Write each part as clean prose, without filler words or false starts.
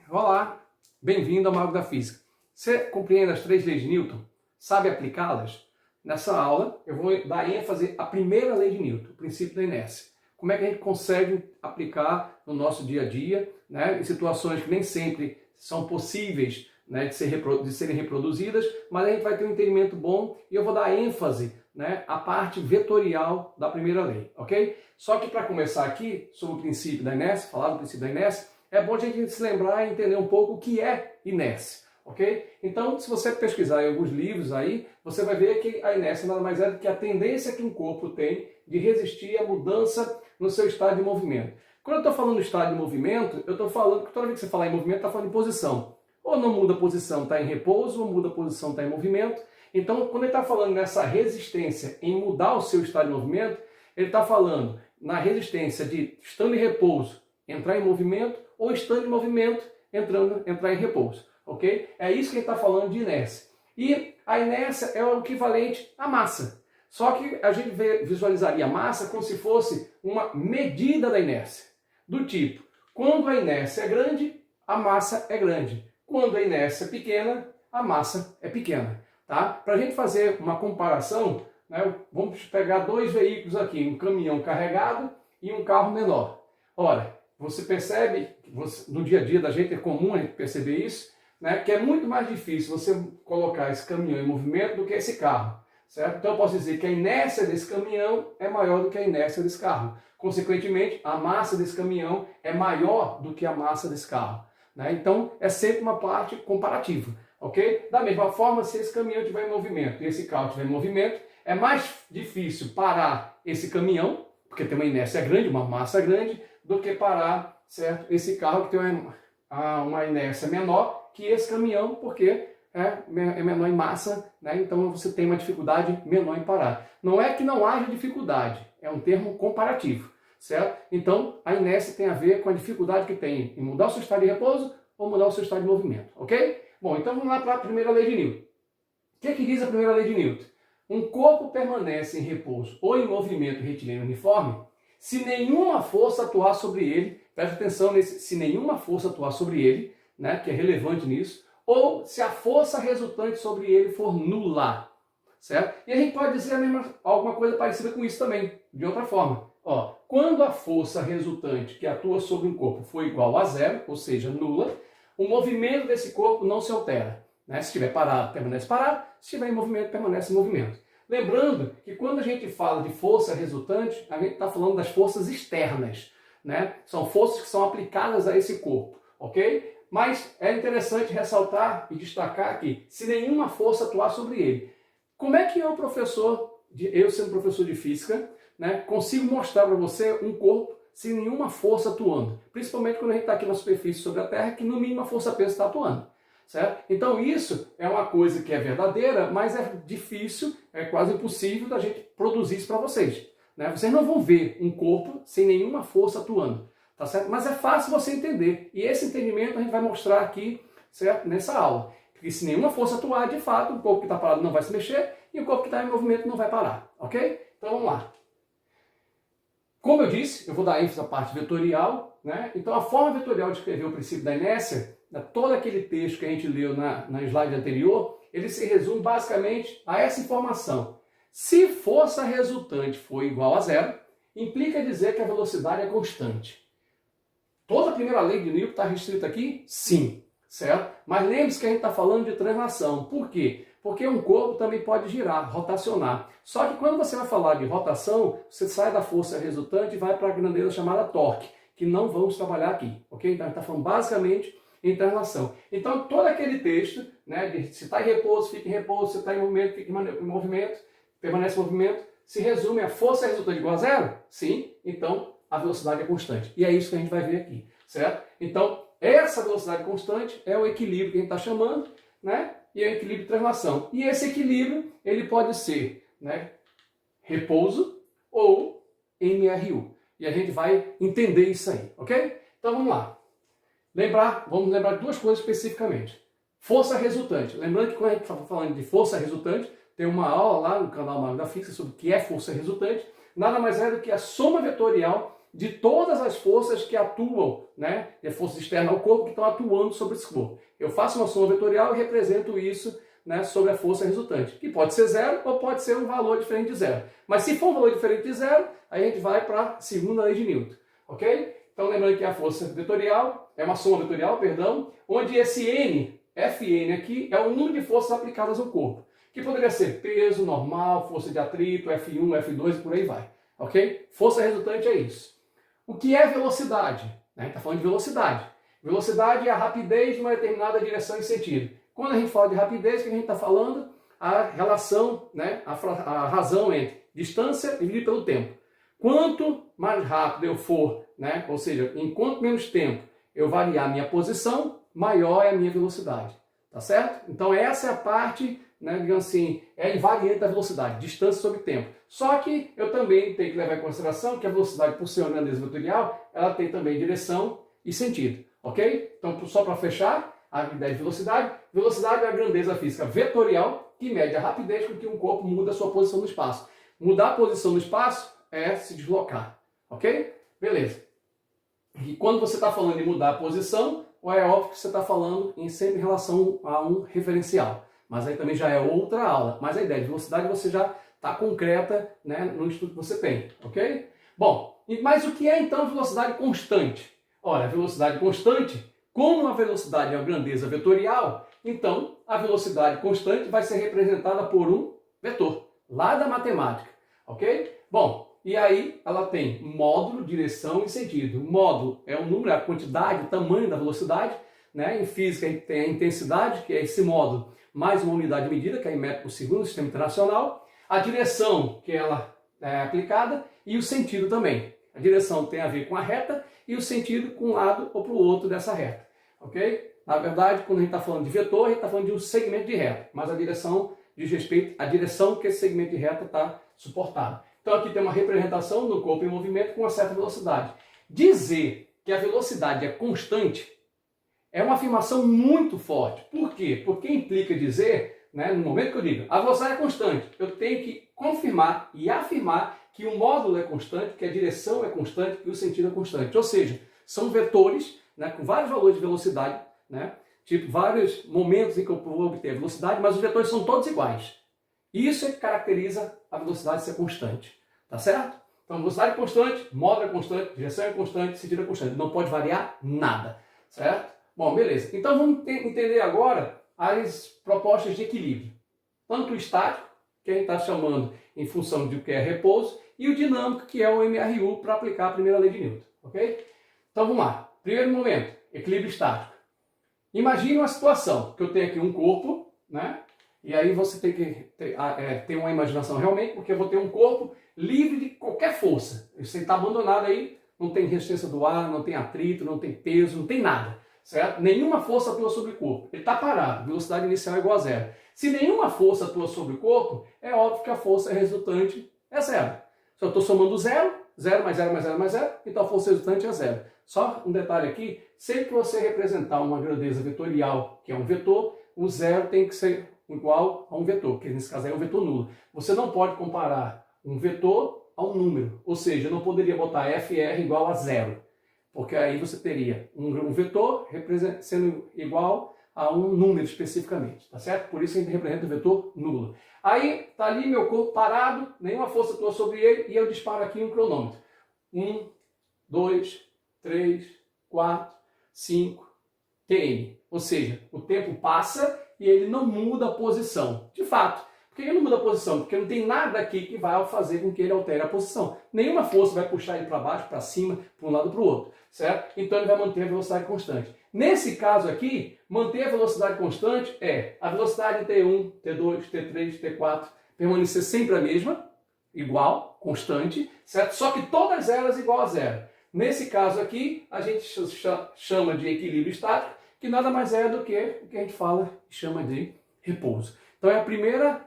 Olá, bem-vindo ao Mago da Física. Você compreende as 3 leis de Newton? Sabe aplicá-las? Nessa aula eu vou dar ênfase à primeira lei de Newton, o princípio da inércia. Como é que a gente consegue aplicar no nosso dia a dia, em situações que nem sempre são possíveis, de serem reproduzidas, mas a gente vai ter um entendimento bom e eu vou dar ênfase à parte vetorial da primeira lei, ok? Só que para começar aqui, sobre o princípio da inércia, falar do princípio da inércia, é bom a gente se lembrar e entender um pouco o que é inércia, ok? Então, se você pesquisar em alguns livros aí, você vai ver que a inércia nada mais é do que a tendência que um corpo tem de resistir à mudança no seu estado de movimento. Quando eu estou falando de estado de movimento, eu estou falando que toda vez que você falar em movimento, está falando em posição. Ou não muda a posição, está em repouso, ou muda a posição, está em movimento. Então, quando ele está falando nessa resistência em mudar o seu estado de movimento, ele está falando na resistência de estando em repouso, entrar em movimento, ou estando em movimento, entrar em repouso. Ok? É isso que ele está falando de inércia. E a inércia é o equivalente à massa. Só que a gente visualizaria a massa como se fosse uma medida da inércia. Do tipo, quando a inércia é grande, a massa é grande. Quando a inércia é pequena, a massa é pequena. Tá? Para a gente fazer uma comparação, vamos pegar 2 veículos aqui, um caminhão carregado e um carro menor. Ora, você percebe, no dia a dia da gente é comum a gente perceber isso, que é muito mais difícil você colocar esse caminhão em movimento do que esse carro. Certo? Então eu posso dizer que a inércia desse caminhão é maior do que a inércia desse carro. Consequentemente, a massa desse caminhão é maior do que a massa desse carro. Então é sempre uma parte comparativa. Okay? Da mesma forma, se esse caminhão estiver em movimento e esse carro estiver em movimento, é mais difícil parar esse caminhão, porque tem uma inércia grande, uma massa grande, do que parar, certo, esse carro que tem uma inércia menor que esse caminhão, porque é menor em massa, então você tem uma dificuldade menor em parar. Não é que não haja dificuldade, é um termo comparativo, certo? Então, a inércia tem a ver com a dificuldade que tem em mudar o seu estado de repouso ou mudar o seu estado de movimento, ok? Bom, então vamos lá para a primeira lei de Newton. O que diz a primeira lei de Newton? Um corpo permanece em repouso ou em movimento retilíneo uniforme se nenhuma força atuar sobre ele, preste atenção nesse, se nenhuma força atuar sobre ele, que é relevante nisso, ou se a força resultante sobre ele for nula, certo? E a gente pode dizer alguma coisa parecida com isso também, de outra forma. Quando a força resultante que atua sobre um corpo for igual a 0, ou seja, nula, o movimento desse corpo não se altera. Se estiver parado, permanece parado, se estiver em movimento, permanece em movimento. Lembrando que quando a gente fala de força resultante, a gente está falando das forças externas. São forças que são aplicadas a esse corpo, ok? Mas é interessante ressaltar e destacar aqui, se nenhuma força atuar sobre ele. Como é que eu, eu sendo professor de física, consigo mostrar para você um corpo sem nenhuma força atuando? Principalmente quando a gente está aqui na superfície sobre a Terra, que no mínimo a força-peso está atuando. Certo? Então isso é uma coisa que é verdadeira, mas é difícil, é quase impossível da gente produzir isso para vocês. Vocês não vão ver um corpo sem nenhuma força atuando. Tá certo? Mas é fácil você entender. E esse entendimento a gente vai mostrar aqui, certo? Nessa aula. Porque se nenhuma força atuar, de fato, o corpo que está parado não vai se mexer e o corpo que está em movimento não vai parar. Ok? Então vamos lá. Como eu disse, eu vou dar ênfase à parte vetorial. Então a forma vetorial de escrever o princípio da inércia, todo aquele texto que a gente leu na slide anterior, ele se resume basicamente a essa informação. Se força resultante for igual a 0, implica dizer que a velocidade é constante. Toda a primeira lei de Newton está restrita aqui? Sim, certo? Mas lembre-se que a gente está falando de translação. Por quê? Porque um corpo também pode girar, rotacionar. Só que quando você vai falar de rotação, você sai da força resultante e vai para a grandeza chamada torque, que não vamos trabalhar aqui, ok? Então a gente está falando basicamente em translação. Então todo aquele texto, de se está em repouso, fica em repouso, se está em movimento, fica em movimento, permanece em movimento, se resume a força resultante igual a 0? Sim, então a velocidade é constante. E é isso que a gente vai ver aqui, certo? Então, essa velocidade constante é o equilíbrio que a gente está chamando, e é o equilíbrio de translação. E esse equilíbrio, ele pode ser, repouso ou MRU. E a gente vai entender isso aí, ok? Então, vamos lá. Vamos lembrar de 2 coisas especificamente. Força resultante. Lembrando que quando a gente está falando de força resultante, tem uma aula lá no canal Mago da Física sobre o que é força resultante. Nada mais é do que a soma vetorial de todas as forças que atuam, né, de forças externas ao corpo que estão atuando sobre esse corpo. Eu faço uma soma vetorial e represento isso, né, sobre a força resultante, que pode ser zero ou pode ser um valor diferente de zero. Mas se for um valor diferente de zero, aí a gente vai para a segunda lei de Newton, ok? Então lembrando que a força vetorial é uma soma vetorial, perdão, onde esse N, Fn aqui, é o número de forças aplicadas ao corpo, que poderia ser peso, normal, força de atrito, F1, F2 e por aí vai, ok? Força resultante é isso. O que é velocidade? A gente está falando de velocidade. Velocidade é a rapidez de uma determinada direção e sentido. Quando a gente fala de rapidez, o que a gente está falando? A relação, né, a razão entre distância dividido pelo tempo. Quanto mais rápido eu for, né, ou seja, em quanto menos tempo eu variar a minha posição, maior é a minha velocidade. Tá certo? Então essa é a parte, né, digamos assim, é a invariante da velocidade, distância sobre tempo. Só que eu também tenho que levar em consideração que a velocidade, por ser uma grandeza vetorial, ela tem também direção e sentido. Ok? Então, só para fechar a ideia de velocidade, velocidade é a grandeza física vetorial que mede a rapidez com que um corpo muda a sua posição no espaço. Mudar a posição no espaço é se deslocar. Ok? Beleza. E quando você está falando de mudar a posição, é óbvio que você está falando sempre em relação a um referencial. Mas aí também já é outra aula. Mas a ideia de velocidade você já está concreta, né, no estudo que você tem. Ok? Bom, mas o que é então velocidade constante? Ora, a velocidade constante, como a velocidade é uma grandeza vetorial, então a velocidade constante vai ser representada por um vetor, lá da matemática, ok? Bom, e aí ela tem módulo, direção e sentido. O módulo é o número, a quantidade, o tamanho da velocidade, né? Em física a gente tem a intensidade, que é esse módulo, mais uma unidade de medida, que é em metro por segundo, no sistema internacional. A direção, que ela é aplicada, e o sentido também. A direção tem a ver com a reta e o sentido com um lado ou para o outro dessa reta, ok? Na verdade, quando a gente está falando de vetor, a gente está falando de um segmento de reta, mas a direção diz respeito à direção que esse segmento de reta está suportado. Então aqui tem uma representação do corpo em movimento com uma certa velocidade. Dizer que a velocidade é constante é uma afirmação muito forte. Por quê? Porque implica dizer, né, no momento que eu digo a velocidade é constante, eu tenho que confirmar e afirmar que o módulo é constante, que a direção é constante, que o sentido é constante. Ou seja, são vetores, né, com vários valores de velocidade, né, tipo vários momentos em que eu vou obter a velocidade, mas os vetores são todos iguais. Isso é que caracteriza a velocidade ser constante. Tá certo? Então, velocidade é constante, módulo é constante, direção é constante, sentido é constante. Não pode variar nada. Certo? Bom, beleza. Então, vamos entender agora as propostas de equilíbrio. Tanto o estático, que a gente está chamando em função de o que é repouso, e o dinâmico, que é o MRU, para aplicar a primeira lei de Newton. Ok? Então, vamos lá. Primeiro momento, equilíbrio estático. Imagine uma situação que eu tenho aqui um corpo, né? E aí você tem que ter uma imaginação realmente, porque eu vou ter um corpo livre de qualquer força. Você está abandonado aí, não tem resistência do ar, não tem atrito, não tem peso, não tem nada. Certo? Nenhuma força atua sobre o corpo. Ele está parado, velocidade inicial é igual a zero. Se nenhuma força atua sobre o corpo, é óbvio que a força resultante é zero. Se eu estou somando zero, zero mais zero mais zero mais zero, então a força resultante é zero. Só um detalhe aqui, sempre que você representar uma grandeza vetorial, que é um vetor, o zero tem que ser igual a um vetor, que nesse caso é um vetor nulo. Você não pode comparar um vetor a um número, ou seja, eu não poderia botar FR igual a zero, porque aí você teria um vetor sendo igual a um número especificamente, tá certo? Por isso a gente representa o vetor nulo. Aí está ali meu corpo parado, nenhuma força atua sobre ele, e eu disparo aqui um cronômetro. 1, 2, 3, 4, 5, TM. Ou seja, o tempo passa e ele não muda a posição. De fato. Por que ele não muda a posição? Porque não tem nada aqui que vai fazer com que ele altere a posição. Nenhuma força vai puxar ele para baixo, para cima, para um lado ou para o outro. Certo? Então ele vai manter a velocidade constante. Nesse caso aqui, manter a velocidade constante é a velocidade T1, T2, T3, T4 permanecer sempre a mesma, igual, constante, certo? Só que todas elas igual a zero. Nesse caso aqui, a gente chama de equilíbrio estático, que nada mais é do que o que a gente fala e chama de repouso. Então é o primeiro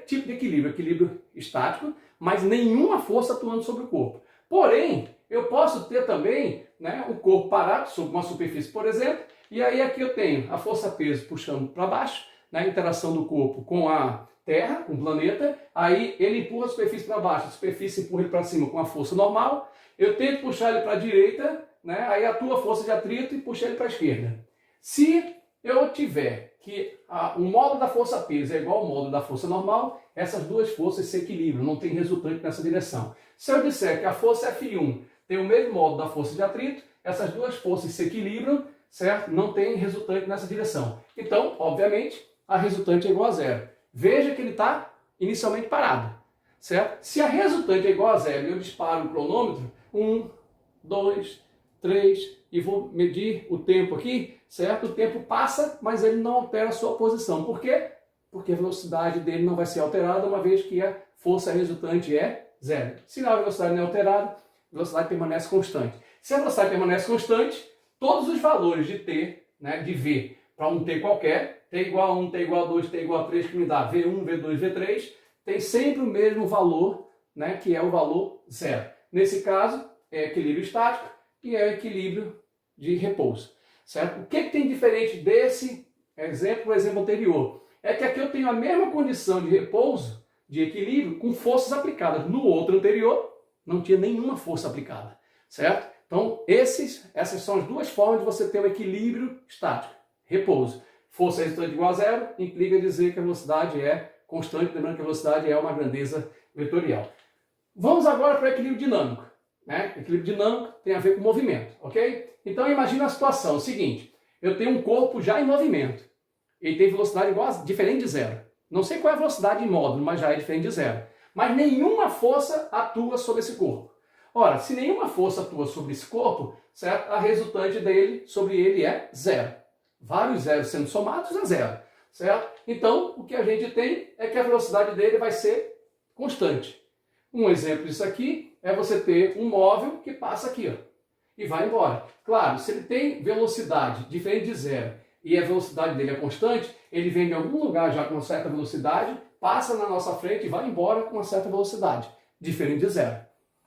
tipo de equilíbrio, equilíbrio estático, mas nenhuma força atuando sobre o corpo. Porém, eu posso ter também, né, o corpo parado sobre uma superfície, por exemplo, e aí aqui eu tenho a força-peso puxando para baixo, né, a interação do corpo com a Terra, um planeta, aí ele empurra a superfície para baixo, a superfície empurra ele para cima com a força normal, eu tento puxar ele para a direita, né? Aí atua a força de atrito e puxa ele para a esquerda. Se eu tiver que o módulo da força peso é igual ao módulo da força normal, essas duas forças se equilibram, não tem resultante nessa direção. Se eu disser que a força F1 tem o mesmo módulo da força de atrito, essas duas forças se equilibram, certo? Não tem resultante nessa direção. Então, obviamente, a resultante é igual a zero. Veja que ele está inicialmente parado, certo? Se a resultante é igual a zero e eu disparo o cronômetro, 1, 2, 3, e vou medir o tempo aqui, certo? O tempo passa, mas ele não altera a sua posição. Por quê? Porque a velocidade dele não vai ser alterada, uma vez que a força resultante é zero. Se a velocidade não é alterada, a velocidade permanece constante. Se a velocidade permanece constante, todos os valores de t, né, de v, para um t qualquer, t igual a 1, t igual a 2, t igual a 3, que me dá v1, v2, v3, tem sempre o mesmo valor, né, que é o valor zero. Nesse caso, é equilíbrio estático e é equilíbrio de repouso. Certo? O que tem diferente desse exemplo, o exemplo anterior? É que aqui eu tenho a mesma condição de repouso, de equilíbrio, com forças aplicadas. No outro anterior, não tinha nenhuma força aplicada. Certo? Então, essas são as duas formas de você ter um equilíbrio estático. Repouso. Força resultante igual a zero implica dizer que a velocidade é constante, lembrando que a velocidade é uma grandeza vetorial. Vamos agora para o equilíbrio dinâmico. Né? Equilíbrio dinâmico tem a ver com movimento, ok? Então imagina a situação, o seguinte, eu tenho um corpo já em movimento, ele tem velocidade diferente de zero. Não sei qual é a velocidade em módulo, mas já é diferente de zero. Mas nenhuma força atua sobre esse corpo. Ora, se nenhuma força atua sobre esse corpo, certo? A resultante dele, sobre ele é zero. Vários zeros sendo somados é zero, certo? Então, o que a gente tem é que a velocidade dele vai ser constante. Um exemplo disso aqui é você ter um móvel que passa aqui, ó, e vai embora. Claro, se ele tem velocidade diferente de zero e a velocidade dele é constante, ele vem de algum lugar já com uma certa velocidade, passa na nossa frente e vai embora com uma certa velocidade, diferente de zero.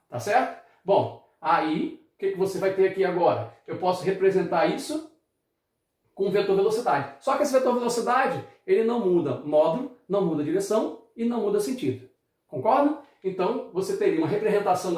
Tá certo? Bom, aí, o que você vai ter aqui agora? Eu posso representar isso com um vetor velocidade. Só que esse vetor velocidade, ele não muda módulo, não muda direção e não muda sentido. Concordam? Então, você teria uma representação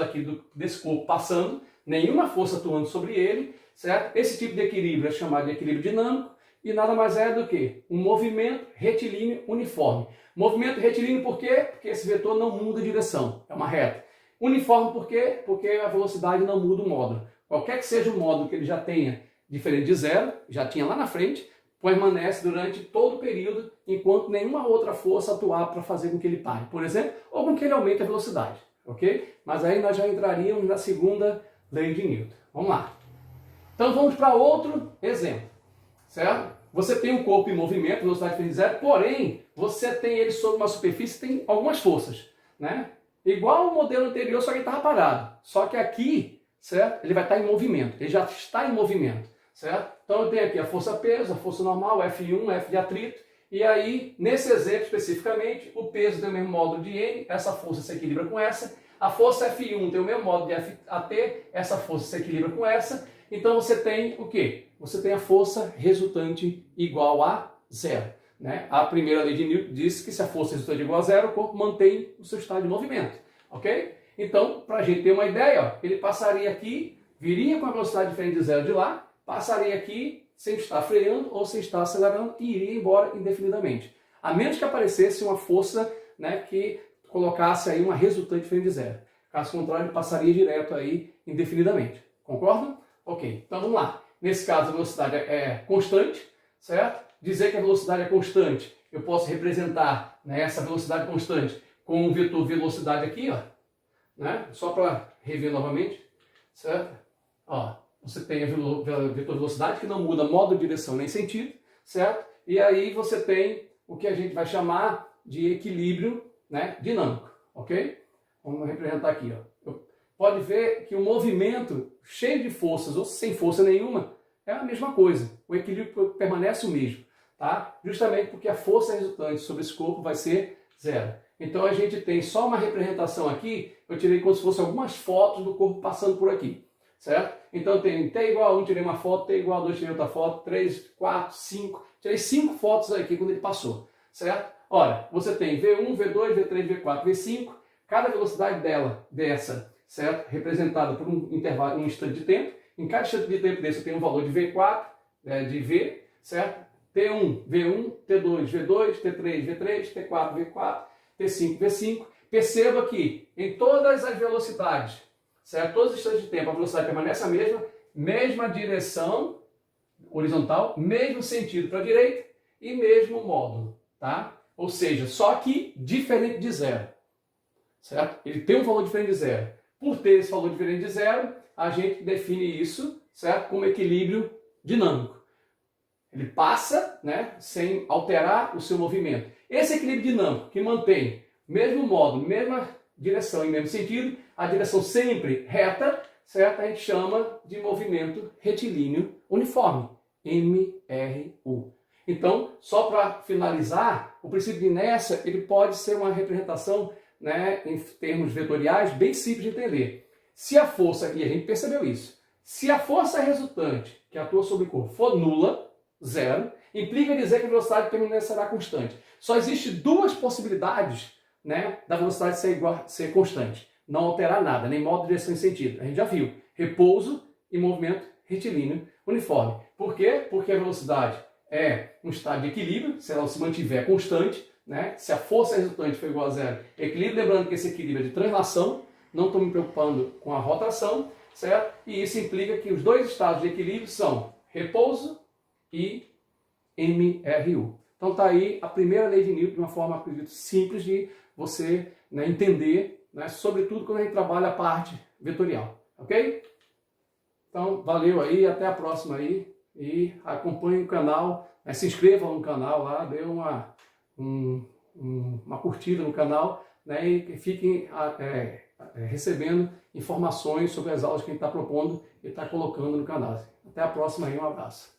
desse corpo passando, nenhuma força atuando sobre ele, certo? Esse tipo de equilíbrio é chamado de equilíbrio dinâmico e nada mais é do que um movimento retilíneo uniforme. Movimento retilíneo por quê? Porque esse vetor não muda a direção, é uma reta. Uniforme por quê? Porque a velocidade não muda o módulo. Qualquer que seja o módulo que ele já tenha diferente de zero, já tinha lá na frente, permanece durante todo o período, enquanto nenhuma outra força atuar para fazer com que ele pare, por exemplo, ou com que ele aumente a velocidade, ok? Mas aí nós já entraríamos na segunda lei de Newton. Vamos lá. Então vamos para outro exemplo, certo? Você tem um corpo em movimento, velocidade diferente de zero, porém, você tem ele sobre uma superfície que tem algumas forças, né? Igual ao modelo anterior, só que ele estava parado. Só que aqui, certo? Ele vai estar em movimento, ele já está em movimento, certo? Então eu tenho aqui a força peso, a força normal, F1, F de atrito, e aí, nesse exemplo especificamente, o peso tem o mesmo módulo de N, essa força se equilibra com essa, a força F1 tem o mesmo módulo de F a T, essa força se equilibra com essa, então você tem o quê? Você tem a força resultante igual a zero. Né? A primeira lei de Newton diz que se a força resultante é igual a zero, o corpo mantém o seu estado de movimento, ok? Então, para a gente ter uma ideia, ó, ele passaria aqui, viria com a velocidade diferente de zero de lá, passaria aqui sem estar freando ou sem estar acelerando e iria embora indefinidamente. A menos que aparecesse uma força, né, que colocasse aí uma resultante diferente de zero. Caso contrário, ele passaria direto aí indefinidamente. Concordam? Ok, então vamos lá. Nesse caso, a velocidade é constante, certo? Dizer que a velocidade é constante, eu posso representar, né, essa velocidade constante com um vetor velocidade aqui, ó, né? Só para rever novamente, certo? Ó, você tem a vetor velocidade que não muda modo, direção nem sentido, certo? E aí você tem o que a gente vai chamar de equilíbrio, né, dinâmico, ok? Vamos representar aqui, ó. Pode ver que o movimento cheio de forças ou sem força nenhuma é a mesma coisa. O equilíbrio permanece o mesmo, tá? Justamente porque a força resultante sobre esse corpo vai ser zero. Então a gente tem só uma representação aqui, eu tirei como se fosse algumas fotos do corpo passando por aqui, certo? Então tem T igual a 1, tirei uma foto, T igual a 2, tirei outra foto, 3, 4, 5, tirei 5 fotos aqui quando ele passou, certo? Ora, você tem V1, V2, V3, V4, V5, cada velocidade dessa, certo? Representada por um intervalo, um instante de tempo. Em cada instante de tempo desse eu tenho um valor de V4, de V, certo? T1, V1, T2, V2, T3, V3, T4, V4, T5, V5. Perceba que em todas as velocidades, certo? Todos os instantes de tempo, a velocidade permanece a mesma direção horizontal, mesmo sentido para a direita e mesmo módulo, tá? Ou seja, só que diferente de zero, certo? Ele tem um valor diferente de zero. Por ter esse valor diferente de zero, a gente define isso, certo? Como equilíbrio dinâmico. Ele passa, né, sem alterar o seu movimento. Esse equilíbrio dinâmico que mantém o mesmo módulo, mesma direção e mesmo sentido, a direção sempre reta, certo? A gente chama de movimento retilíneo uniforme, MRU. Então, só para finalizar, o princípio de inércia ele pode ser uma representação, né, em termos vetoriais bem simples de entender. Se a força, e a gente percebeu isso, se a força resultante que atua sobre o corpo for nula, zero, implica dizer que a velocidade permanecerá constante. Só existem duas possibilidades, né, da velocidade ser constante. Não alterar nada, nem modo, direção e sentido. A gente já viu. Repouso e movimento retilíneo uniforme. Por quê? Porque a velocidade é um estado de equilíbrio, se ela se mantiver constante, né? Se a força resultante for igual a zero, equilíbrio, lembrando que esse equilíbrio é de translação, não estou me preocupando com a rotação, certo? E isso implica que os dois estados de equilíbrio são repouso e MRU. Então está aí a primeira lei de Newton de uma forma, acredito, simples de você, né, entender, né, sobretudo quando a gente trabalha a parte vetorial, ok? Então, valeu aí, até a próxima aí, e acompanhe o canal, né, se inscreva no canal lá, dê uma curtida no canal, né, e fiquem recebendo informações sobre as aulas que a gente está propondo e está colocando no canal. Até a próxima aí, um abraço.